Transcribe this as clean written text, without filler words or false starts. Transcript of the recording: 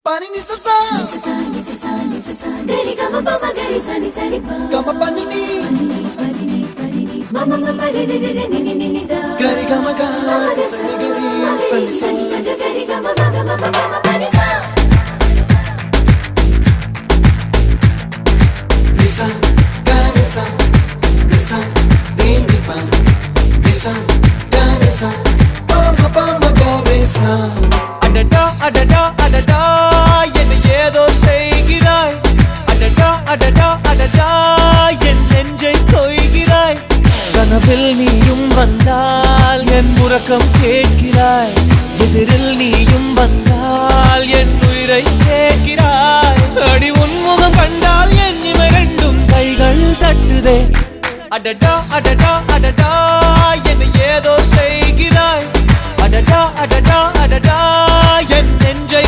Pani ni sa sa gari ga ma pa ma gari sa ni sa ri pa ga ma pa ni ma ma ma ma re re re ni ni ni da gari ga ma ga sa ni gari sa ni sa gari ga ma ga ma pa ma pa ni sa ni sa gari sa re ni pa ni sa gari sa pa ma gari sa adada adada adada என்ன ஏதோ செய்கிறாய் adada adada adada என் நெஞ்சை கொய்கிறாய் கனவில் நீயும் வந்தால் என் உறக்கம் கேட்கிறாய் எதிரில் நீயும் வந்தால் என் உயிரை கேட்கிறாய் அடி உன்முகம் கண்டால் என் இமை ரெண்டும் கைகள் தட்டுதே adada adada adada என்ன ஏதோ செய்கிறாய் adada adada adada என் நெஞ்சை